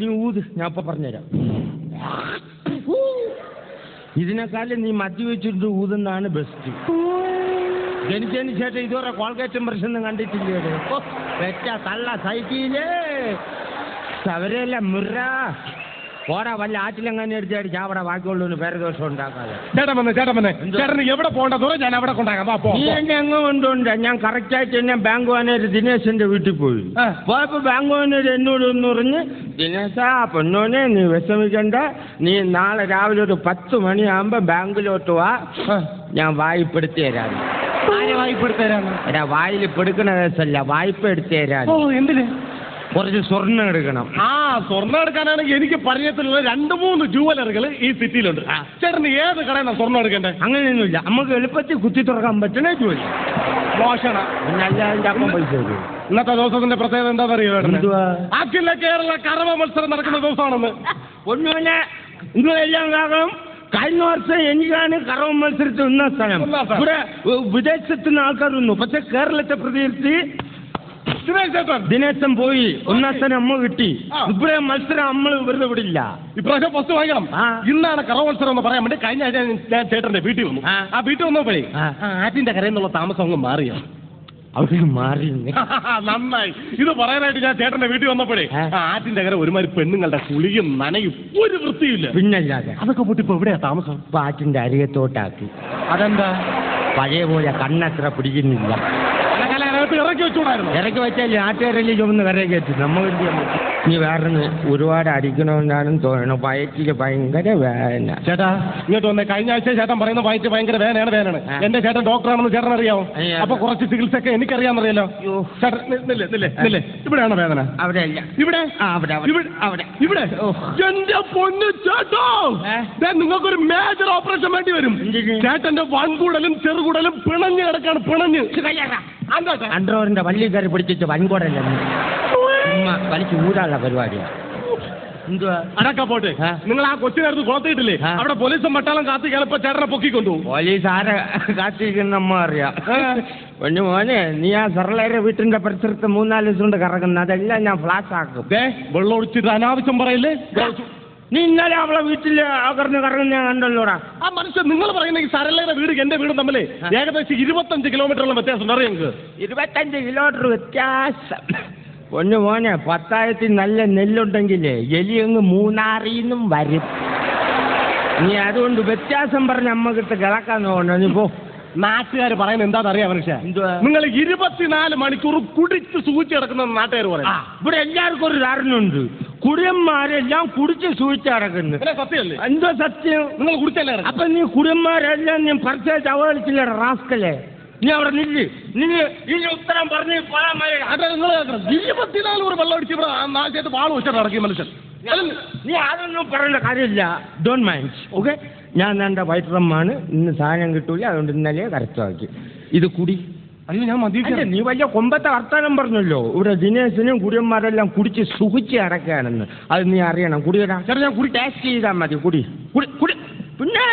നീ ഊത്, ഞാൻ ഇപ്പൊ പറഞ്ഞുതരാം. ഇതിനേക്കാളും നീ മദ്യവെച്ചിട്ട് ഊതുന്നതാണ് ബെസ്റ്റ്. ജനിച്ചതിന് ശേഷം ഇതുവരെ കോൾഗേറ്റ് പ്രശ്നം കണ്ടിട്ടില്ലേ? വെച്ച തള്ള സൈക്കിളേ അവരെല്ലാം മുറ പോരാ, വല്ല ആറ്റിലെങ്ങനെ എടുത്തടിച്ച് അവിടെ ബാക്കിയുള്ളൂ പേരദോഷം ഉണ്ടാക്കാതെ. ചേട്ടൻ എവിടെ പോകേണ്ടതോ ഞാൻ അവിടെ കൊണ്ടാകാം. നീ എന്നെ എങ്ങോ കൊണ്ടുണ്ട്. ഞാൻ കറക്റ്റായിട്ട് എന്നെ ബാങ്ക് മാനേജർ ദിനേശന്റെ വീട്ടിൽ പോയി. പോയപ്പോ ബാങ്ക് മാനേജർ എന്നോട് ഒന്ന് പറഞ്ഞ്, ദിനേശാ പൊന്നോനെ നീ വിഷമിക്കണ്ട, നീ നാളെ രാവിലെ ഒരു 10 മണിയാകുമ്പോ ബാങ്കിലോട്ട് വാ, ഞാൻ വായ്പ എടുത്തു തരാം. വായ്പ എടുത്തു തരാം? എടാ വായിൽ പെടുക്കണ കേസല്ല, വായ്പ എടുത്തു തരാം. എന്തിന്? കുറച്ച് സ്വർണ്ണം എടുക്കണം. സ്വർണ്ണം എടുക്കാനാണെങ്കിൽ എനിക്ക് പരിചയത്തിലുള്ള 2-3 ജുവലറികൾ ഈ സിറ്റിയിലുണ്ട്. ചേട്ടന് ഏത് കടയാണ് സ്വർണ്ണം എടുക്കണ്ടേ? അങ്ങനെയൊന്നുമില്ല, നമുക്ക് എളുപ്പത്തിൽ കുത്തി തുറക്കാൻ പറ്റണേ ജോലി. മോശണ അതിന്റെ അപ്പം പൈസ തരും. ഇന്നത്തെ ദിവസത്തിന്റെ പ്രത്യേകത എന്താണെന്നറിയോ? അഖില കേരള കറവ മത്സരം നടക്കുന്ന ദിവസമാണെന്ന്. പൊന്നുവിനെ എല്ലാം കാരണം കഴിഞ്ഞ വർഷം എനിക്കാണ് കറവ മത്സരത്തിൽ 1ാം സ്ഥാനം. ഇവിടെ വിദേശത്തു നിന്ന് ആൾക്കാർ വന്നു, പക്ഷെ കേരളത്തെ പ്രതിനിധി ദിനേശൻ പോയി 1ാം സ്ഥാനം അമ്മ കിട്ടി. ഇവിടെ മത്സരം നമ്മൾ വെറുതെ വിടില്ല. ഇപ്രാവശ്യം ഫസ്റ്റ് വാങ്ങിക്കണം. ഇന്നാണ് കറവ മത്സരം എന്ന് പറയാൻ വേണ്ടി കഴിഞ്ഞ ആഴ്ച ഞാൻ ചേട്ടന്റെ വീട്ടിൽ വന്നു. ആ വീട്ടിൽ വന്നപ്പോഴേ ആറ്റിന്റെ കരയിൽ നിന്നുള്ള താമസം അങ്ങ് മാറിയോ? അവിടെ മാറി. നന്നായി. ഇത് പറയാനായിട്ട് ഞാൻ ചേട്ടന്റെ വീട്ടിൽ വന്നപ്പോഴേ ആറ്റിന്റെ കര ഒരുമാതിരി പെണ്ണുങ്ങളുടെ കുളിയും നനയും ഒരു വൃത്തിയില്ല. പിന്നല്ലാതെ അതൊക്കെ പോട്ട് ഇപ്പൊ എവിടെയാ താമസം? ഇപ്പൊ ആറ്റിന്റെ അരികത്തോട്ടാക്കി. അതെന്താ? പഴയ പോലെ കണ്ണത്ര പിടിക്കുന്നില്ല. ഇറക്കി വെച്ചോടായിരുന്നു. ഇറക്കി വെച്ചാൽ നാട്ടുകാരല്ലേ ചുമന്ന് കരയെ കയറ്റി. നമ്മൾ ഇനി വേറെ ഒരുപാട് അടിക്കണമെന്നാണെന്ന് തോന്നണം. വയറ്റില് ഭയങ്കര വേദന. ചേട്ടാ ഇങ്ങോട്ട് വന്നേ. കഴിഞ്ഞ ആഴ്ച ചേട്ടൻ പറയുന്ന വയറ്റ് ഭയങ്കര വേദനയാണ്. എന്റെ ചേട്ടൻ ഡോക്ടറാണെന്ന് ചേട്ടൻ അറിയാമോ? അപ്പൊ കുറച്ച് ചികിത്സ ഒക്കെ എനിക്കറിയാമെന്നറിയാലോ. ചേട്ടൻ ഇവിടെയാണോ വേദന? അവിടെ അല്ല, ഇവിടെ. ഇവിടെ എന്റെ പൊന്നു ചേട്ടോ, നിങ്ങൾക്കൊരു മേജർ ഓപ്പറേഷൻ വേണ്ടി വരും. ചേട്ടന്റെ വൻകൂടലും ചെറുകൂടലും പിണഞ്ഞ് കിടക്കാണ്. പിണഞ്ഞ് അണ്ടർവെയറിന്റെ വള്ളി കയറി പിടിച്ചിട്ട് വൻകൂടല്ല വലിച്ചു ഊരാനുള്ള പരിപാടിയാണ്. അടക്ക പോട്ടെ. നിങ്ങൾ ആ കൊച്ചിനടുത്ത് കുളത്തിയിട്ടില്ലേ? അവിടെ പോലീസും പട്ടാളം കാത്തി കിളപ്പോ ചേട്ടനെ പൊക്കിക്കൊണ്ടു. പോലീസ് ആരെ കാത്തിരിക്കുന്ന നമ്മ അറിയാം. പൊന്നു മോനെ, നീ ആ സർലേരെ വീട്ടിന്റെ പരിസരത്ത് 3-4 ദിവസം കൊണ്ട് കറങ്ങുന്ന അതെല്ലാം ഞാൻ ഫ്ലാഷ് ആക്കും. വെള്ളം ഒഴിച്ചിട്ട് അനാവശ്യം പറയില്ലേ? നീ ഇന്നലെ അവളെ വീട്ടിൽ കറങ്ങുന്ന ഞാൻ കണ്ടല്ലോടാ. ആ മനുഷ്യൻ നിങ്ങൾ പറയുന്ന ഈ സരളയുടെ വീട് എന്റെ വീടും തമ്മിൽ ഏകദേശം 25 കിലോമീറ്ററുള്ള വ്യത്യാസം അറിയാം. 25 കിലോമീറ്റർ വ്യത്യാസം. പൊന്നു മോനെ, 10,000 നല്ല നെല്ലുണ്ടെങ്കിലേ എലി അങ്ങ് മൂന്നാറിന്നും വരും. നീ അതുകൊണ്ട് വ്യത്യാസം പറഞ്ഞ് അമ്മക്കിട്ട് കിളക്കാൻ പോകണ്ട. നീ പോ. നാട്ടുകാർ പറയുന്നത് എന്താണെന്ന് അറിയാം മനുഷ്യ? നിങ്ങൾ 24 മണിക്കൂർ കുടിച്ച് സൂചിച്ച് കിടക്കുന്ന നാട്ടുകാർ പറയും. ഇവിടെ എല്ലാവർക്കും ഒരു ധാരണയുണ്ട്, കുടിയന്മാരെല്ലാം കുടിച്ച് സൂചിച്ച് കിടക്കുന്നു. സത്യമല്ലേ? എന്തോ സത്യം? നിങ്ങൾ കുടിച്ചല്ലേ? അപ്പൊ നീ കുടിയന്മാരെല്ലാം നീ പറിച്ചേച്ച് അവഹേളിച്ചില്ല റാസ്കലേ. നീ അവിടെ നില്ല്. ഇനി ഉത്തരം പറഞ്ഞ് പോയാൽ നിങ്ങൾ 24 വെള്ളം അടിച്ച് ഇവിടെ നാശത്ത് വാള് വെച്ചിട്ട് ഇറക്കിയ മനുഷ്യൻ. നീ അതൊന്നും പറയേണ്ട കാര്യമില്ല. Don't mind. ഓക്കെ, ഞാൻ എൻ്റെ വൈറ്റ് റമ്മാണ്. ഇന്ന് സാധനം കിട്ടൂല, അതുകൊണ്ട് ഇന്നലെ കറക്റ്റാക്കി. ഇത് കുടി. അയ്യോ ഞാൻ മതി. നീ വലിയ കൊമ്പത്തെ വർത്താനം പറഞ്ഞല്ലോ. ഇവിടെ ദിനേശനും കുടിയന്മാരെല്ലാം കുടിച്ച് സുഖിച്ച് അടക്കുകയാണെന്ന്. അത് നീ അറിയണം. കുടിയടാ. ചേട്ടാ ഞാൻ കുടി ടേസ്റ്റ് ചെയ്താൽ മതി. കുടി കുടി കുടി. പിന്നെ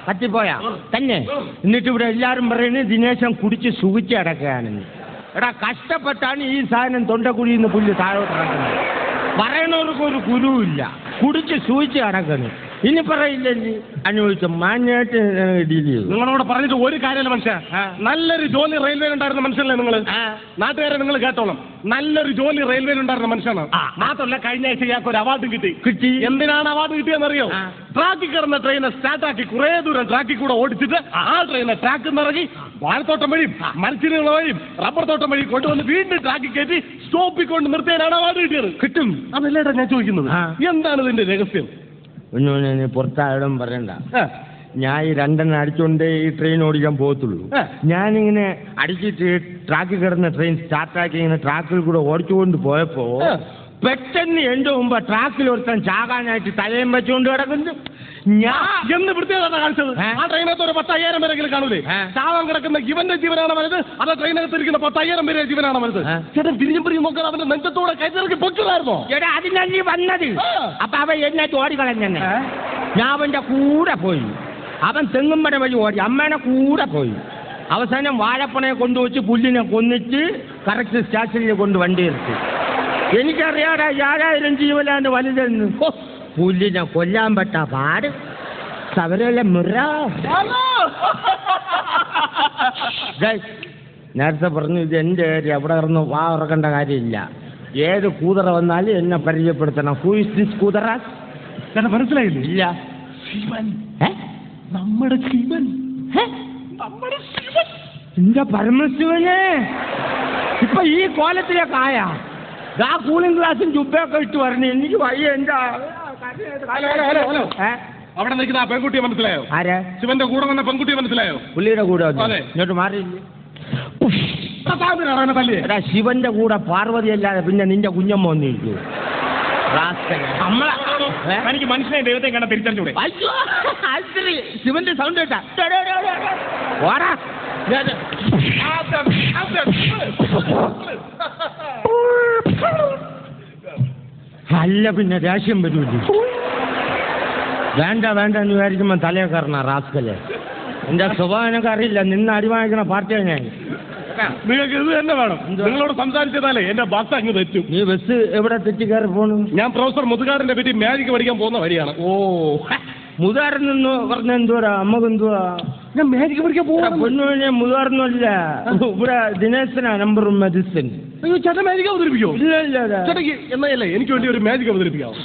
കത്തിപ്പോയാ തന്നെ. എന്നിട്ട് ഇവിടെ എല്ലാരും പറയുന്നത് ദിനേശൻ കുടിച്ച് സുഖിച്ച് അടക്കുകയാണെന്ന്. എടാ, കഷ്ടപ്പെട്ടാണ് ഈ സാധനം തൊണ്ടക്കുഴിയിൽ നിന്ന് പുല്ല് താഴോട്ട് ഇറക്കുന്നത്. പറയണവർക്ക് ഒരു കുരുവില്ല. കുടിച്ച് സൂചിച്ച് അടക്കുന്നു. ഇനി പറയില്ലേ അനുഭവിച്ച മാന്യമായിട്ട് ഡീൽ ചെയ്തു. നിങ്ങളോട് പറഞ്ഞിട്ട് ഒരു കാര്യമല്ല മനുഷ്യ. നല്ലൊരു ജോലി റെയിൽവേയിൽ ഉണ്ടായിരുന്ന മനുഷ്യനല്ലേ നിങ്ങൾ? നാട്ടുകാരെ നിങ്ങൾ കേട്ടോളം. നല്ലൊരു ജോലി റെയിൽവേയിൽ ഉണ്ടായിരുന്ന മനുഷ്യനാണ്. മാത്രമല്ല കഴിഞ്ഞ ആഴ്ച ഇയാൾക്ക് ഒരു അവാർഡ് കിട്ടി. എന്തിനാണ് അവാർഡ് കിട്ടിയെന്നറിയോ? ട്രാക്കിൽ കിടന്ന ട്രെയിനെ സ്റ്റാർട്ടാക്കി കുറെ ദൂരം ട്രാക്കിൽ കൂടെ ഓടിച്ചിട്ട് ആ ട്രെയിനെ ട്രാക്കിൽ നിന്നിറങ്ങി വാഴത്തോട്ടം വഴിയും മരച്ചിനികൾ വഴിയും റബ്ബർ തോട്ടം വഴി കൊണ്ടുവന്ന് വീണ്ടും ട്രാക്കിൽ കയറ്റി സ്റ്റോപ്പിൽ കൊണ്ട് നിർത്തിയാലാണ് അവാർഡ് കിട്ടിയത്. കിട്ടും. അതല്ലേട്ടാ ഞാൻ ചോദിക്കുന്നത്. എന്താണ് ഇതിന്റെ രഹസ്യം? ഒന്നും പുറത്താഴം പറയണ്ട. ഞാൻ ഈ 2 അടിച്ചുകൊണ്ടേ ഈ ട്രെയിൻ ഓടിക്കാൻ പോകത്തുള്ളൂ. ഞാനിങ്ങനെ അടിച്ചിട്ട് ട്രാക്കിൽ കിടന്ന ട്രെയിൻ സ്റ്റാർട്ടാക്കി ഇങ്ങനെ ട്രാക്കിൽ കൂടെ ഓടിച്ചുകൊണ്ട് പോയപ്പോ പെട്ടെന്ന് എന്റെ മുമ്പ് ട്രാക്കിൽ ഒരുത്താൻ ചാകാനായിട്ട് തലയും വെച്ചുകൊണ്ട് കിടക്കുന്നു. ഞാൻ എന്ന് വൃത്തിയാണ് കാണിച്ചത്. ആ ട്രെയിനകത്ത് ഒരു 10,000 പേരെങ്കിലും കാണൂലേ? ചാവാൻ കിടക്കുന്ന ഇവന്റെ ജീവനാണ് വലുത്, അതോ ട്രെയിനകത്ത് ഇരിക്കുന്ന 10,000 പേരെ ജീവനാണ് വലുത്? ചേട്ടൻ തിരിഞ്ഞും പിരിഞ്ഞും നോക്കാൻ അവന്റെ നെഞ്ചത്തോടെ കൈത്തിറക്കി പൊക്കിലായിരുന്നോ? ചേട്ടാ അതിനല്ലേ വന്നത്. അപ്പൊ അവൻ എന്നെ ഓടിക്കളഞ്ഞെ. ഞാൻ അവന്റെ കൂടെ പോയി. അവൻ തെങ്ങുമ്പട വഴി ഓടി അമ്മേനെ കൂടെ പോയി. അവസാനം വാഴപ്പണയെ കൊണ്ടുവച്ച് പുല്ലിനെ കൊന്നിച്ച് കറക്റ്റ് സ്റ്റേഷനിൽ കൊണ്ട് വണ്ടി നിർത്തി. എനിക്കറിയാടാ 7000 ജീവനാണ് വലുതെന്ന്. പുല്ലിനെ കൊല്ലാൻ പെട്ട പാട് സവരല്ല മുറ. നേരത്തെ പറഞ്ഞു ഇത് എൻ്റെ ഏരിയ, അവിടെ ഇറന്ന് വാ ഇറക്കേണ്ട കാര്യമില്ല. ഏത് കൂതറ വന്നാലും എന്നെ പരിചയപ്പെടുത്തണം. ഹൂ ഇസ് ദിസ് കൂതറ? മനസ്സിലായില്ലേ? ഇല്ല. ശിവൻ, നമ്മുടെ ശിവൻ, നമ്മുടെ ശിവൻ, എന്റെ പരമശിവനെ ഇപ്പൊ ഈ കോലത്തിലേക്കായ ആ കൂളിംഗ് ഗ്ലാസും ചുബയൊക്കെ ഇട്ട് പറഞ്ഞു. എനിക്ക് വയ്യ. എന്റെ അവിടെ നിൽക്കുന്ന ആ പെൺകുട്ടിയെ മനസ്സിലായോ? ആരാ? ശിവന്റെ കൂടെ വന്ന പെൺകുട്ടിയെ മനസ്സിലായോ? പുള്ളിയുടെ കൂടെ ഇങ്ങോട്ട് മാറിയില്ലേ? ശിവന്റെ കൂടെ പാർവതി അല്ലാതെ പിന്നെ നിന്റെ കുഞ്ഞമ്മ വന്നിരിക്കൂ. എനിക്ക് മനുഷ്യനെ ദൈവത്തെ കണ്ട തിരിച്ചറിഞ്ഞൂടെ? ശിവന്റെ സൗണ്ട് കേട്ടാ അല്ല പിന്നെ ദേഷ്യം വരൂല്ലേ? വേണ്ട വേണ്ട എന്ന് വിചാരിക്കുമ്പോ തലയെ കയറണ റാസ്കല്. എന്റെ സ്വഭാവം എനിക്ക് അറിയില്ല. നിന്ന് അടിവാങ്ങിക്കണ പാർട്ടിയാണ് ഞാൻ. നിങ്ങൾക്ക് ഇത് തന്നെ വേണം. നിങ്ങളോട് സംസാരിച്ചതാലേ എന്റെ ബസ് അങ്ങ് തെറ്റും. നീ ബസ് എവിടെ തെറ്റി കയറി പോണു? ഞാൻ പ്രൊഫസർ മുതുകാടിനെ പറ്റി മാജിക് പഠിക്കാൻ പോകുന്ന വഴിയാണ്. ഓ, മുതുകാരൻ നിന്ന് പറഞ്ഞ എന്തുവാ? അമ്മക്ക് എന്തുവാ? ഞാൻ മാജിക് പഠിക്കാൻ പോകാൻ പൊന്നുവിനെ മുതുകാരനല്ല, ഇവിടെ ദിനേശനാ നമ്പറും മെഡിസിൻ. അയ്യോ ചേട്ടൻ മാജിക് അവതരിപ്പിക്കോ? ഇല്ല ഇല്ല. ചേട്ടയ്ക്ക് എന്നല്ലേ എനിക്ക് വേണ്ടി ഒരു മാജിക് അവതരിപ്പിക്കാവോ?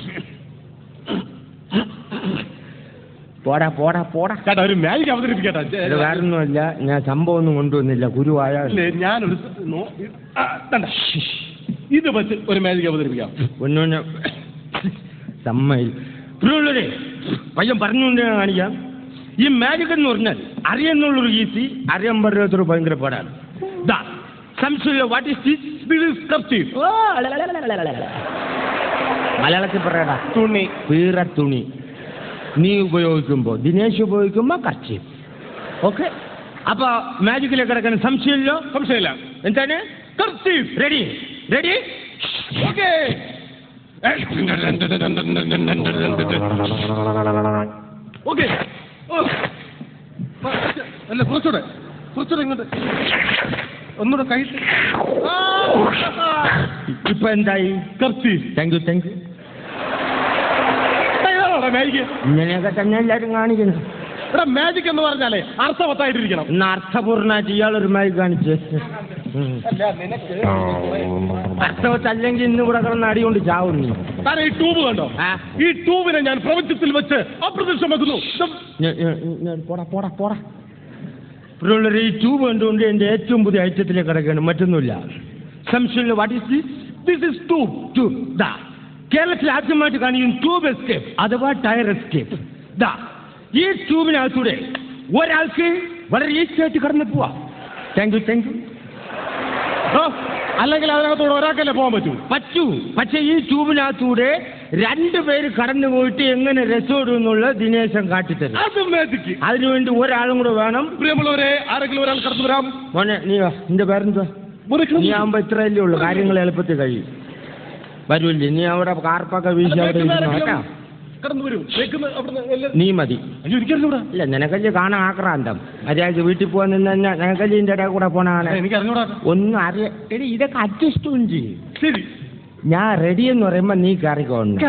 പോടാ പോടാ പോടാ. ചേട്ടാ ഒരു മാജിക് അവതരിപ്പിക്കട്ടെ. വേറൊന്നുമല്ല, ഞാൻ സംഭവം ഒന്നും കൊണ്ടുവന്നില്ല. ഗുരുവായ ഞാനൊരു ഇത് വെച്ച് ഒരു മാജിക് അവതരിപ്പിക്കാം. പൊന്നുവിനെ സമ്മതി പയ്യൻ പറഞ്ഞുകൊണ്ട് ഞാൻ കാണിക്കാം. ഈ മാജിക് എന്ന് പറഞ്ഞാൽ അറിയാന്നുള്ളൊരു ഈസി, അറിയാൻ പറ്റാത്തൊരു ഭയങ്കര പാടാണ്. സംശയമില്ല. What is this? This is kerchief. മലയാളത്തിൽ പറയടാ. തുണി, പീറ തുണി. നീ ഉപയോഗിക്കുമ്പോ, ദിനേശ് ഉപയോഗിക്കുമ്പോ കർച്ചീഫ്. ഓക്കെ. അപ്പൊ മാജിക്കിലേക്ക് കിടക്കാൻ സംശയമില്ല? സംശയമില്ല. എന്താണ്? Kerchief. Ready ready. Okay. Okay. അല്ല കുറച്ചുകൂടെ ഇങ്ങോട്ട് ഒന്നുകൂടെ കൈ. ഇപ്പൊ എന്തായി? Kerchief. Thank you thank you. ഇങ്ങനെയൊക്കെ തന്നെ എല്ലാരും കാണിക്കുന്നു. ഇവിടെ മാജിക് എന്ന് പറഞ്ഞാലേ അർത്ഥവത്തായിട്ടിരിക്കണം. എന്നാ അർത്ഥപൂർണ്ണമായിട്ട് ഇയാളൊരു മാജിക് കാണിച്ച്. അർത്ഥവത്തല്ലെങ്കിൽ ഇന്ന് ഇവിടെ കിടന്ന് അടികൊണ്ട് ചാവും നീ. താൻ ഈ ട്യൂബ് കണ്ടോ? ഈ ട്യൂബിനെ ഞാൻ പ്രപഞ്ചത്തിൽ വെച്ച് അപ്രത്യക്ഷമാക്കുന്നു. പോടാ പോടാ പോടാ. ഈ ട്യൂബ് കണ്ടുകൊണ്ട് എന്റെ ഏറ്റവും പുതിയ ഐറ്റത്തിലേക്ക് കിടക്കുകയാണ്. മറ്റൊന്നുമില്ല. സംശയമില്ല. What is this? This is tube. Tube ദാ കേരളത്തിൽ ആദ്യമായിട്ട് കാണിക്കുന്ന ട്യൂബ് എസ്കേപ്പ് അഥവാ ടയർ എസ്കേപ്പ്. ദാ ഈ ട്യൂബിനകത്തൂടെ ഒരാൾക്ക് വളരെ ഈസി ആയിട്ട് കടന്നു പോവാ. Thank you thank you. അല്ലെങ്കിൽ അതിനകത്തൂടെ ഒരാൾക്കല്ലേ പോകാൻ പറ്റൂ. പക്ഷെ ഈ ട്യൂബിനകത്തൂടെ 2 പേര് കടന്നു പോയിട്ട് എങ്ങനെ രസോടും എന്നുള്ള ദിനേശൻ കാട്ടിത്തരും. അതിനുവേണ്ടി ഒരാളും കൂടെ വേണം. പ്രിയമുള്ളവരെ, ആരെങ്കിലും ഒരാൾ കടന്നു വരാം. മോനെ നീ വാ. നിന്റെ പേരെന്താ? നീ ആകുമ്പോ ഇത്രയല്ലേ ഉള്ളു, കാര്യങ്ങൾ എളുപ്പത്തിൽ കഴിയും. വരൂല്ലേ? നീ അവിടെ കാർപ്പൊക്കെ വീശി അവിടെ കേട്ടാ. നീ മതി. ഇല്ല നിനക്കല്ലേ കാണാൻ ആക്രാന്തം. മര്യാദ വീട്ടിൽ പോകാൻ നിന്ന് തന്നെ നിനക്കല്ലിന്റെ ഇടയിൽ കൂടെ പോണാണ്. ഒന്നും അറിയ. എടി ഇതൊക്കെ അഡ്ജസ്റ്റും ചെയ്യും. ശരി, ഞാൻ റെഡി എന്ന് പറയുമ്പോ നീ കയറിക്കോണം.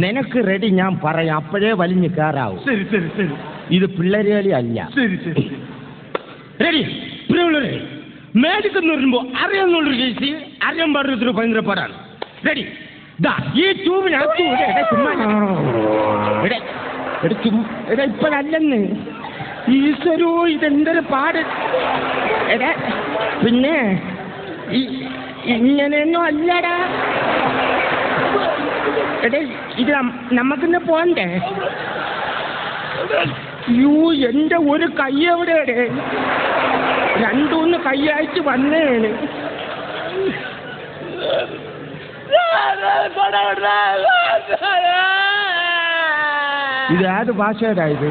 നിനക്ക് റെഡി ഞാൻ പറയാം, അപ്പോഴേ വലിഞ്ഞ് കയറാവും. ശരി ശരി ശരി. ഇത് പിള്ളേര് കളി അല്ല. ശരി ശരി. റെഡി. മേടിക്കെന്ന് പറയുമ്പോ അറിയാന്നുള്ളൊരു കേസ്, അറിയാൻ പാടുന്നൊരു ഭയങ്കര പാടാണ്. റെഡി. ഈ ട്യൂബിനകത്ത് ഇപ്പോഴല്ലെന്ന് ഈശ്വരോ ഇതെന്തൊരു പാട്. എടാ പിന്നെ ഇങ്ങനെയൊന്നും അല്ലടാ. എടേ ഇത് നമുക്കിന്ന് പോണ്ടേ? യൂ എന്റെ ഒരു കൈ എവിടെയടേ? 2-3 കൈയായിട്ട് വന്നേണ്. ഇത് ഏത് ഭാഷയുടായത്?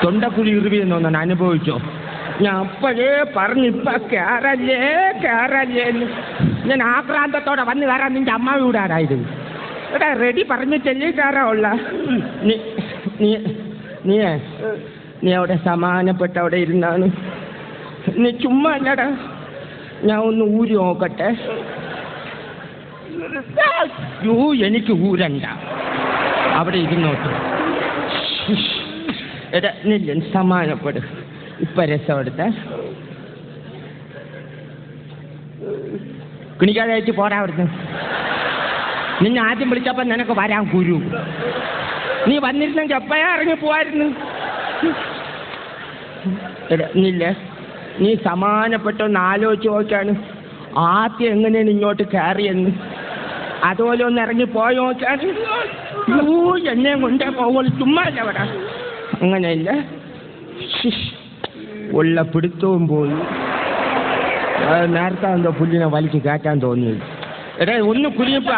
തൊണ്ടക്കുഴി ഇറുവിയെന്ന് തോന്നാൻ അനുഭവിച്ചോ? ഞാൻ അപ്പോഴേ പറഞ്ഞിപ്പ കേറല്ലേ എന്ന്. ഞാൻ ആക്രാന്തത്തോടെ വന്ന് കയറാൻ നിന്റെ അമ്മ വീടാടായത്. എടാ റെഡി പറഞ്ഞിട്ടല്ലേ കയറാവുള്ള. നീ അവിടെ സമാനപ്പെട്ട അവിടെ ഇരുന്നാണ്. നീ ചുമ്മാ അല്ലടാ, ഞാൻ ഒന്ന് ഊരി നോക്കട്ടെ. എനിക്ക് ഊരണ്ട, അവിടെ ഇരുന്നോട്ട്. എടാ നില്ല, സമാനപ്പെടും. ഇപ്പൊ രസം എടുത്ത കിണിക്കാതായിട്ട് പോരാ അവിടുന്ന്. നിന്നെ ആദ്യം വിളിച്ചപ്പോ നിനക്ക് വരാൻ കുരു. നീ വന്നിരുന്നെങ്കിൽ എപ്പോഴാ ഇറങ്ങി പോവായിരുന്നു. എടാ നില്ല, നീ സമാനപ്പെട്ടൊന്ന് ആലോചിച്ച് നോക്കാണ്. ആദ്യം എങ്ങനെയാണ് ഇങ്ങോട്ട് കയറിയെന്ന്, അതുപോലെ ഒന്ന് ഇറങ്ങി പോയി നോക്കാണ്. എന്നെ കൊണ്ടേ പോകുള്ളൂ, ചുമ്മാ അല്ല അവിടെ. അങ്ങനെയില്ല, ഉള്ള പിടുത്തവും പോയി. നേരത്തെ എന്തോ പുല്ലിനെ വലിച്ച് കയറ്റാൻ തോന്നി. എടാ ഒന്ന് കുനിയപ്പോ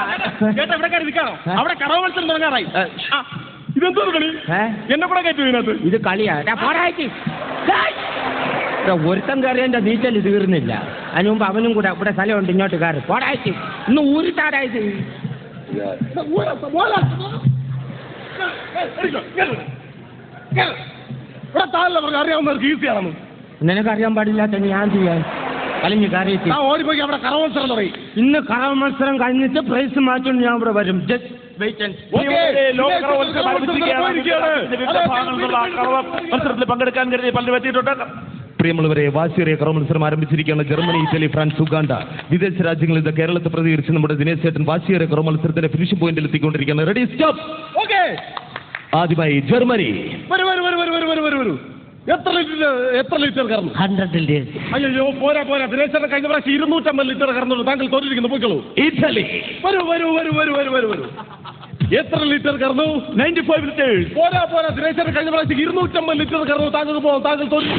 അവിടെ കറവത്സരം തുടങ്ങാറായി. ഇതെന്തോ കളി? എന്നെ കൂടെ കയറ്റി ഇതിനകത്ത്. ഇത് കളിയാ. പോരാക്കി ഒരുത്തം കയറിയതിന്റെ നീറ്റല് തീർന്നില്ല. അതിന് മുമ്പ് അവനും കൂടെ ഇവിടെ സ്ഥലമുണ്ട്, ഇങ്ങോട്ട് കയറി. പോടാക്കി ഇന്ന് ഊരിത്താടായത്. അറിയാവുന്നവർക്ക് ഈസിയാണെന്ന്. നിനക്കറിയാൻ പാടില്ലാത്ത ഞാൻ ചെയ്യാൻ കളിഞ്ഞ് കയറിയിട്ട് ഓടിപ്പോയി അവിടെ കറവത്സരം തുടങ്ങി. ഇന്ന് കറവ മത്സരം കഴിഞ്ഞിട്ട് പ്രൈസ് മാറ്റും. ഞാൻ ഇവിടെ വരും. ജസ്റ്റ് വെയിറ്റ് ആൻഡ് മത്സരത്തിൽ പങ്കെടുക്കാൻ കരുതി പലരും എത്തിയിട്ടുണ്ട്. പ്രിയമുള്ളവരെ, വാശിയേറിയ കറവ മത്സരം ആരംഭിച്ചിരിക്കുകയാണ്. ജർമ്മനി, ഇറ്റലി, ഫ്രാൻസ്, ഉഗാണ്ട വിദേശ രാജ്യങ്ങളിൽ നിന്ന് കേരളത്തെ പ്രതികരിച്ച് നമ്മുടെ ദിനേശ് ചേട്ടൻ വാശിയേറിയ കറവ മത്സരത്തിന്റെ ഫിനിഷിംഗ് പോയിന്റിൽ എത്തിക്കൊണ്ടിരിക്കുകയാണ്. Ready, stop. ആദ്യമായി ജർമ്മനി. എത്ര ലിറ്റർ കറന്നു? 100 liters. അയ്യോ പോരാ. ദിനേശ് കഴിഞ്ഞ പ്രാവശ്യം 250 ലിറ്റർ കറന്നുള്ളൂ. താങ്കൾ തോറ്റിരിക്കുന്നു, പോയിക്കോളൂ. ഇറ്റലി. വരൂ. എത്ര ലിറ്റർ കറന്നു? 95 liters. പോരാ. ദിനേശ് കഴിഞ്ഞ പ്രാവശ്യം 250 ലിറ്റർ കറന്നു. താങ്കൾക്ക് പോകും, താങ്കൾ തോറ്റു.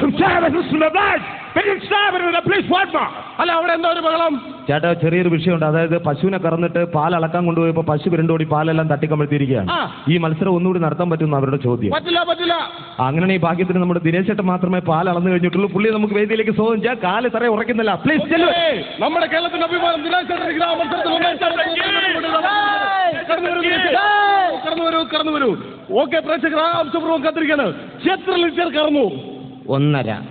അല്ല, അവിടെ എന്താ ഒരു ബഹളം? ചേട്ടാ, ചെറിയൊരു വിഷയമുണ്ട്. അതായത് പശുവിനെ കറന്നിട്ട് പാൽ അളക്കാൻ കൊണ്ടുപോയപ്പോൾ പശു വിരണ്ടോടി പാലെല്ലാം തട്ടിക്കമഴ്ത്തിയിരിക്കുകയാണ്. ഈ മത്സരം ഒന്നുകൂടി നടത്താൻ പറ്റുന്ന അവരുടെ ചോദ്യം. പറ്റില്ല. അങ്ങനെ ഈ ഭാഗ്യത്തിന് നമ്മുടെ ദിനേശ് ചേട്ടൻ മാത്രമേ പാൽ അളന്നു കഴിഞ്ഞിട്ടുള്ളൂ. പുള്ളി നമുക്ക് വേദിയിലേക്ക് സ്വാഗതം ചെയ്യാം. കാല് തറയെ ഉറക്കുന്നില്ല. പ്ലീസ് ചെല്ലു. നമ്മുടെ കേരളത്തിന്റെ അഭിമാനം ദിനേശ് ചേട്ടൻ കടന്നു വരൂ. ഓക്കെ, പ്രേക്ഷകർ ആവശ്യപൂർവ്വം കാത്തിരിക്കാണ്. എത്ര ലിറ്റർ കറന്നു? 1.5.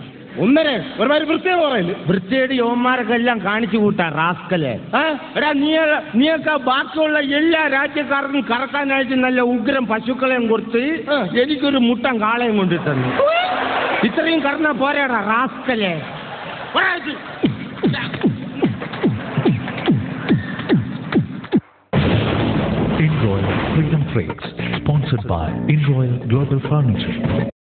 ഒരുമാതിരി വൃത്തിയാണ് പറയുന്നത്. വൃത്തിയുടെ യോന്മാരൊക്കെ എല്ലാം കാണിച്ചു കൂട്ടാ റാസ്കല്. എടാ നീയൊക്കെ ബാക്കിയുള്ള എല്ലാ രാജ്യക്കാർക്കും കറക്കാനായിട്ട് നല്ല ഉഗ്രം പശുക്കളെയും കൊടുത്ത് എനിക്കൊരു മുട്ടൻ കാളയും കൊണ്ടിട്ടു. ഇത്രയും കറന്നാ പോരാടാ rascal. InRoyal Freedom Flakes, sponsored by InRoyal Global Furniture.